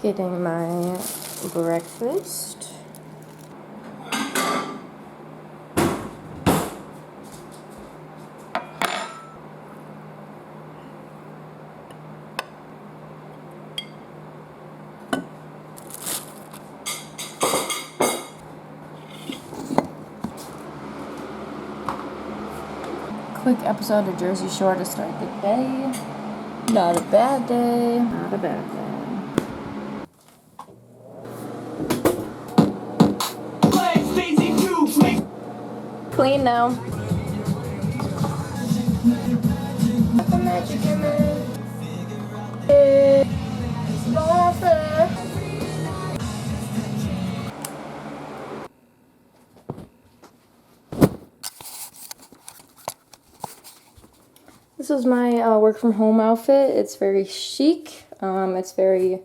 Getting my breakfast. Quick episode of Jersey Shore to start the day. Not a bad day. Not a bad day. Clean now. This is my work from home outfit. It's very chic. It's very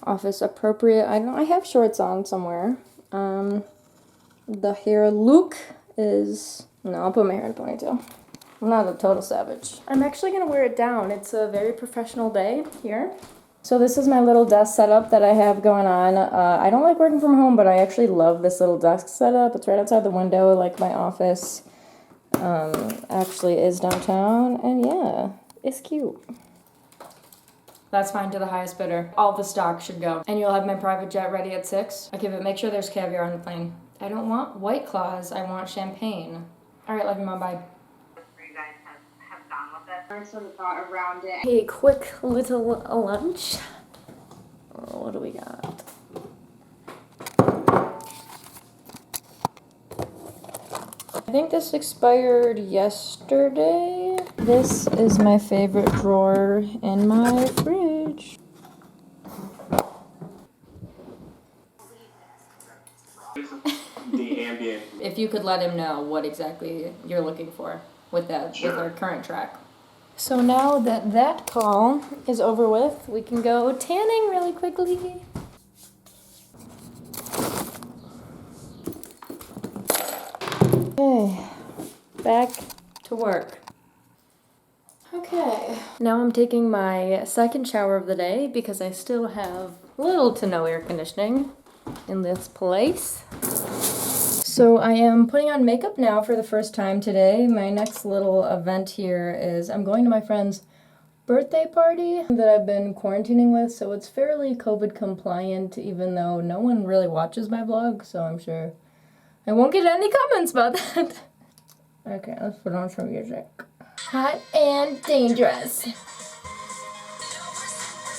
office appropriate. I have shorts on somewhere. The hair look is, no, I'll put my hair in a ponytail. I'm not a total savage. I'm actually gonna wear it down. It's a very professional day here. So this is my little desk setup that I have going on. I don't like working from home, but I actually love this little desk setup. It's right outside the window, like my office actually is downtown, and yeah, it's cute. That's fine to the highest bidder. All the stock should go. And you'll have my private jet ready at 6. Okay, but make sure there's caviar on the plane. I don't want White Claws, I want champagne. All right, love you, Mom, bye. You guys have gone with it. I sort of thought around it. A quick little lunch. Oh, what do we got? I think this expired yesterday. This is my favorite drawer in my fridge. The ambient. If you could let him know what exactly you're looking for with that, Sure. with our current track. So now that that call is over with, we can go tanning really quickly. Okay, back to work. Okay, now I'm taking my second shower of the day because I still have little to no air conditioning in this place. So I am putting on makeup now for the first time today. My next little event here is I'm going to my friend's birthday party that I've been quarantining with, so it's fairly COVID compliant, even though no one really watches my vlog, so I'm sure I won't get any comments about that. Okay, let's put on some music. Hot and dangerous.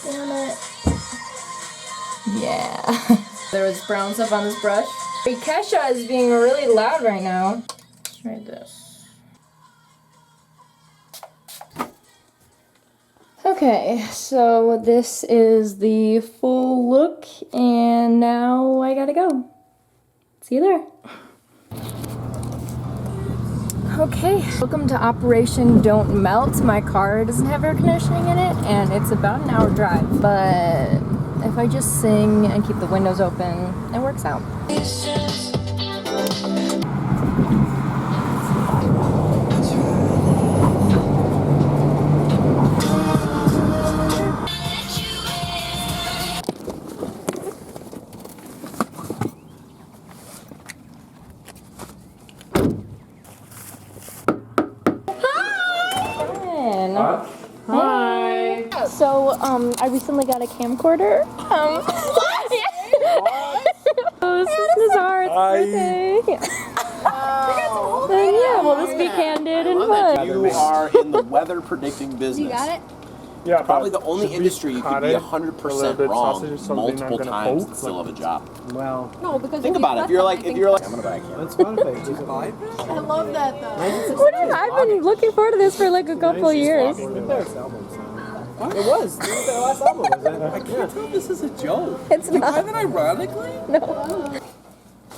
Damn it. Yeah. There was brown stuff on this brush. Kesha is being really loud right now. Let's try this. Okay, so this is the full look, and now I gotta go. See you there. Okay, welcome to Operation Don't Melt. My car doesn't have air conditioning in it, and it's about an hour drive, but if I just sing and keep the windows open, it works out. Hi. So, I recently got a camcorder. What? Oh, this is Nazar's birthday. Then yeah, we'll just be candid and fun. You are in the weather predicting business. You got it? Yeah, Probably the only industry you could be 100% wrong multiple times and still have a job. Well, No, because Think about it. If you're like, I'm gonna buy a camera. that's fun if I just I love that though. What is, I've been looking forward to this for like a couple years. It was. This was their last album. I can't tell if this is a joke. It's not. Even ironically? No.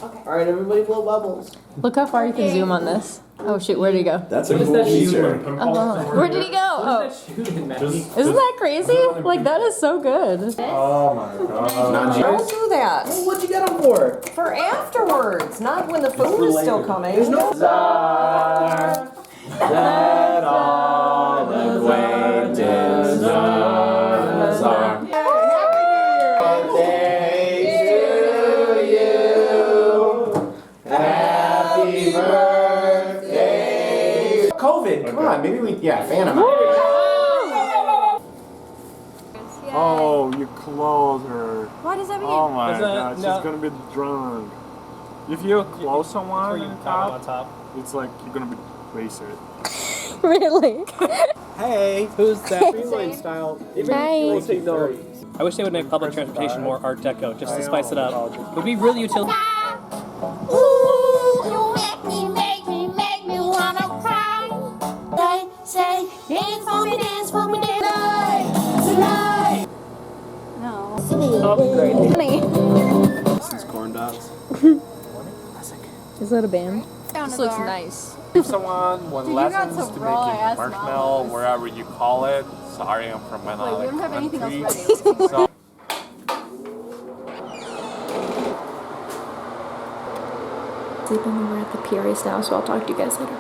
Alright, everybody blow bubbles. Look how far you can zoom on this. Oh shoot, where'd he go? That's a cool feature. Where did he go? Oh. Isn't that crazy? Like, that is so good. Oh my god. Don't do that. What'd you get them for? For afterwards, not when the food is still coming. Let all acquaintances are. did. Come on, maybe we, yeah, Phantom. Oh, you close her. What does that mean? Oh my Is that- god, she's no. gonna be drunk. If you close someone you on tap on top, top. it's like you're gonna be wasted. Really? Hey, Who's that? Streamline style. Hi. Take no. I wish they would make public transportation more Art Deco, just to spice it up. It would be really utilitarian. Ooh, you make me wanna cry. They say, dance for me, tonight. No. Oh, great. Honey. Since corn dogs. Is that a band? This looks nice. Someone want lessons to making marshmallow, wherever you call it. Sorry, I'm from another Wait, we don't have anything else country. ready. So Sleeping over at the PRA style, so I'll talk to you guys later.